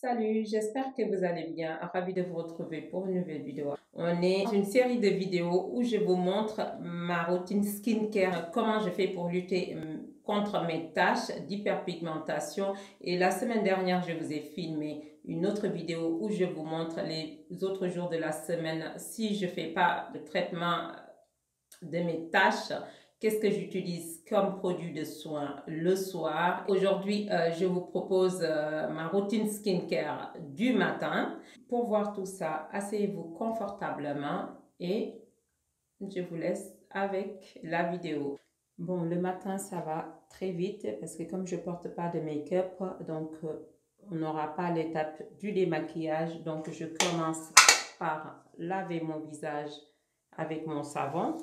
Salut, j'espère que vous allez bien. Ravi de vous retrouver pour une nouvelle vidéo. On est dans une série de vidéos où je vous montre ma routine skincare, comment je fais pour lutter contre mes taches d'hyperpigmentation. Et la semaine dernière, je vous ai filmé une autre vidéo où je vous montre les autres jours de la semaine si je fais pas le traitement de mes taches. Qu'est-ce que j'utilise comme produit de soin le soir? Aujourd'hui, je vous propose ma routine skincare du matin. Pour voir tout ça, asseyez-vous confortablement et je vous laisse avec la vidéo. Bon, le matin, ça va très vite parce que comme je porte pas de make-up, donc on n'aura pas l'étape du démaquillage. Donc, je commence par laver mon visage avec mon savon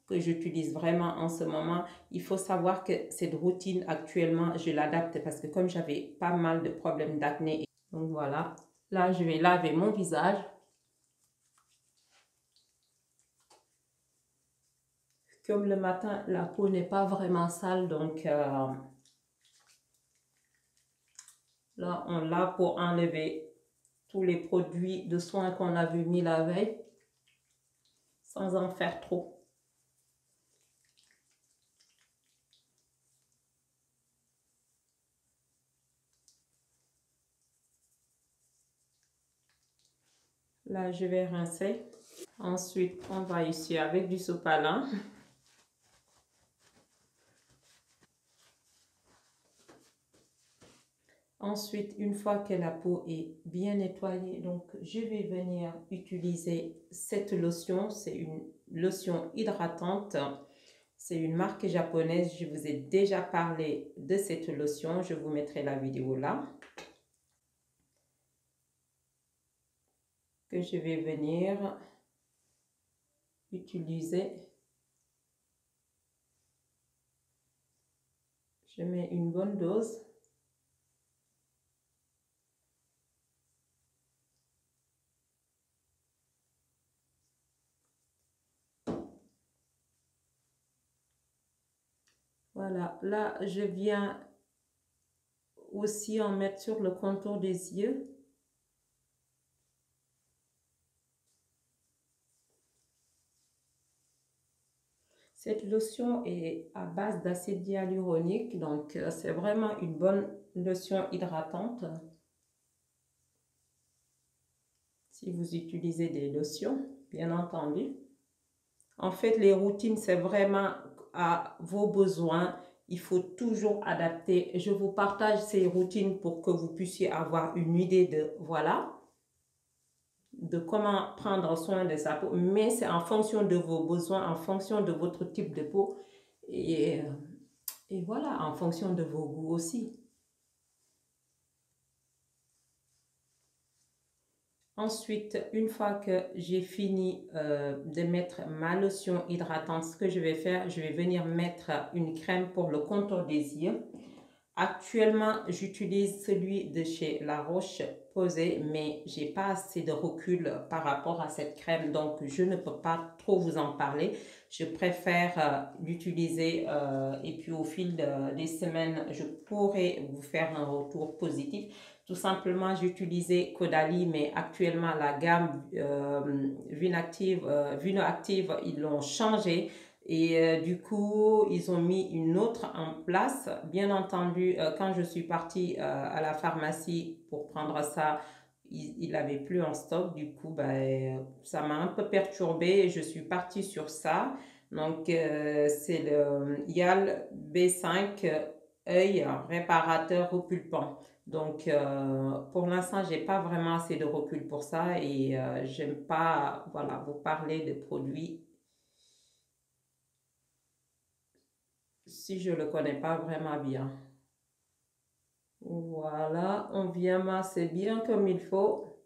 que j'utilise vraiment en ce moment. Il faut savoir que cette routine actuellement, je l'adapte parce que comme j'avais pas mal de problèmes d'acné, donc voilà, là je vais laver mon visage. Comme le matin, la peau n'est pas vraiment sale, donc là on lave pour enlever tous les produits de soins qu'on a vu mis la veille, sans en faire trop. Là, je vais rincer. Ensuite, on va ici avec du sopalin. Ensuite, une fois que la peau est bien nettoyée, donc je vais venir utiliser cette lotion. C'est une lotion hydratante. C'est une marque japonaise. Je vous ai déjà parlé de cette lotion. Je vous mettrai la vidéo là. Que je vais venir utiliser. Je mets une bonne dose. Voilà, là je viens aussi en mettre sur le contour des yeux. Cette lotion est à base d'acide hyaluronique, donc c'est vraiment une bonne lotion hydratante. Si vous utilisez des lotions, bien entendu. En fait, les routines, c'est vraiment à vos besoins. Il faut toujours adapter. Je vous partage ces routines pour que vous puissiez avoir une idée de, voilà, de comment prendre soin de sa peau. Mais c'est en fonction de vos besoins, en fonction de votre type de peau. Et voilà, en fonction de vos goûts aussi. Ensuite, une fois que j'ai fini de mettre ma lotion hydratante, ce que je vais faire, je vais venir mettre une crème pour le contour des yeux. Actuellement, j'utilise celui de chez La Roche-Posay, mais j'ai pas assez de recul par rapport à cette crème, donc je ne peux pas trop vous en parler. Je préfère l'utiliser et puis au fil des semaines, je pourrai vous faire un retour positif. Tout simplement, j'utilisais Caudalie, mais actuellement, la gamme Vinoactive, ils l'ont changé. Et du coup, ils ont mis une autre en place. Bien entendu, quand je suis partie à la pharmacie pour prendre ça, il n'avait plus en stock. Du coup, ben, ça m'a un peu perturbée et je suis partie sur ça. Donc, c'est le YAL B5 œil réparateur repulpant. Donc, pour l'instant, j'ai pas vraiment assez de recul pour ça et j'aime pas, voilà, vous parler de produits si je le connais pas vraiment bien. Voilà, on vient masser bien comme il faut.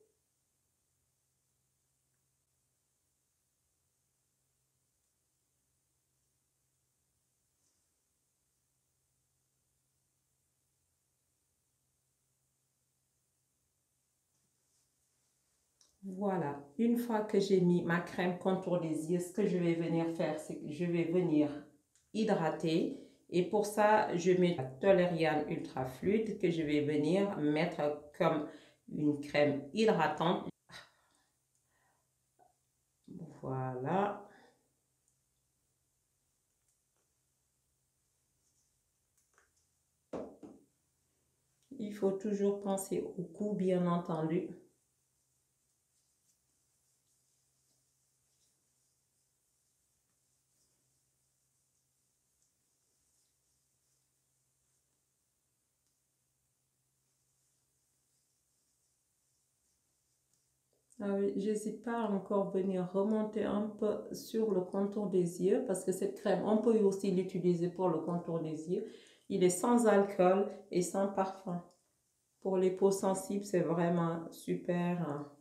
Voilà, une fois que j'ai mis ma crème contour des yeux, ce que je vais venir faire, c'est que je vais venir hydrater Et pour ça, je mets la Toleriane Ultra Fluide que je vais venir mettre comme une crème hydratante. Voilà. Il faut toujours penser au coût, bien entendu. Ah oui, j'hésite pas à encore venir remonter un peu sur le contour des yeux parce que cette crème, on peut aussi l'utiliser pour le contour des yeux. Il est sans alcool et sans parfum. Pour les peaux sensibles, c'est vraiment super, hein.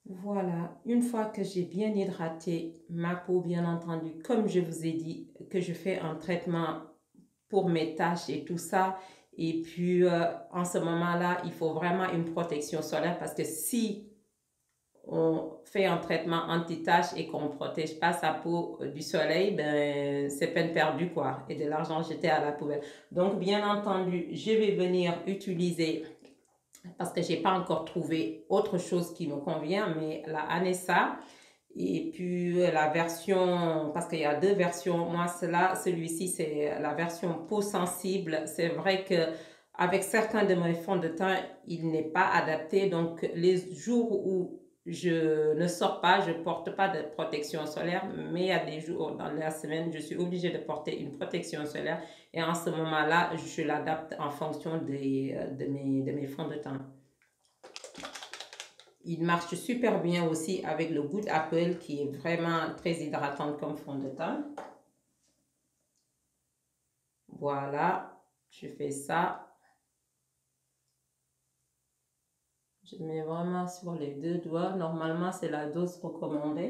Voilà, une fois que j'ai bien hydraté ma peau, bien entendu, comme je vous ai dit, que je fais un traitement pour mes taches et tout ça. Et puis, en ce moment-là, il faut vraiment une protection solaire parce que si on fait un traitement anti-tache et qu'on ne protège pas sa peau du soleil, ben, c'est peine perdue, quoi, et de l'argent jeté à la poubelle. Donc, bien entendu, je vais venir utiliser, parce que je n'ai pas encore trouvé autre chose qui me convient, mais la Anessa. Et puis la version, parce qu'il y a deux versions, moi celui-ci c'est la version peau sensible. C'est vrai que avec certains de mes fonds de teint, il n'est pas adapté. Donc les jours où je ne sors pas, je ne porte pas de protection solaire, mais il y a des jours dans la semaine, je suis obligée de porter une protection solaire. Et en ce moment-là, je l'adapte en fonction de mes fonds de teint. Il marche super bien aussi avec le Good Apple qui est vraiment très hydratant comme fond de teint. Voilà, je fais ça. Je mets vraiment sur les deux doigts. Normalement, c'est la dose recommandée.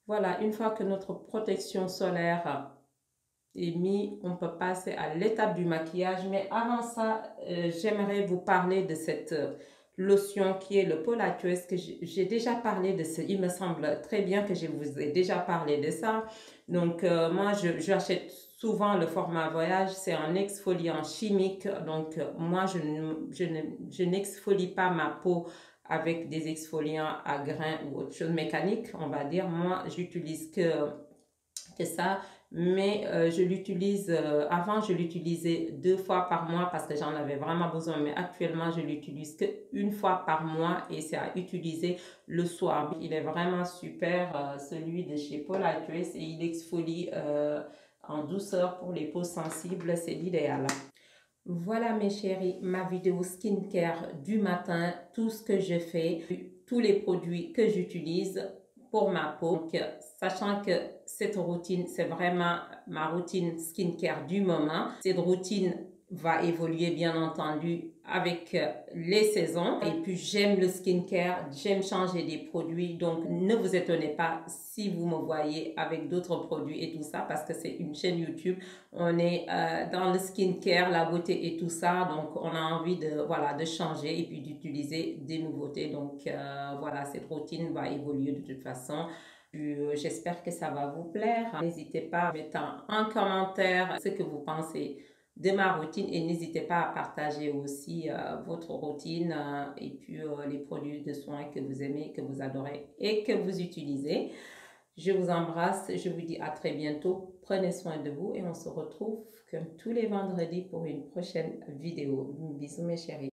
Voilà, une fois que notre protection solaire est mise, on peut passer à l'étape du maquillage. Mais avant ça, j'aimerais vous parler de cette lotion qui est le Paul Aqueous, que j'ai déjà parlé de ce. Il me semble très bien que je vous ai déjà parlé de ça. Donc, moi, j'achète souvent le format voyage. C'est un exfoliant chimique. Donc, moi, je n'exfolie pas ma peau avec des exfoliants à grains ou autre chose mécanique, on va dire. Moi, j'utilise que ça, mais je l'utilise, avant je l'utilisais 2 fois par mois parce que j'en avais vraiment besoin, mais actuellement je l'utilise qu'une fois par mois et c'est à utiliser le soir. Il est vraiment super, celui de chez Paul Aqueous, et il exfolie en douceur pour les peaux sensibles, c'est l'idéal. Voilà mes chéris, ma vidéo skincare du matin, tout ce que je fais, tous les produits que j'utilise pour ma peau. Donc, sachant que cette routine, c'est vraiment ma routine skincare du moment. Cette routine va évoluer bien entendu avec les saisons. Et puis j'aime le skincare, j'aime changer des produits. Donc ne vous étonnez pas si vous me voyez avec d'autres produits et tout ça parce que c'est une chaîne YouTube. On est dans le skincare, la beauté et tout ça. Donc on a envie de, voilà, de changer et puis d'utiliser des nouveautés. Donc voilà, cette routine va évoluer de toute façon. J'espère que ça va vous plaire. N'hésitez pas à mettre en commentaire ce que vous pensez de ma routine et n'hésitez pas à partager aussi votre routine et puis les produits de soins que vous aimez, que vous adorez et que vous utilisez. Je vous embrasse, je vous dis à très bientôt. Prenez soin de vous et on se retrouve comme tous les vendredis pour une prochaine vidéo. Bisous mes chéris.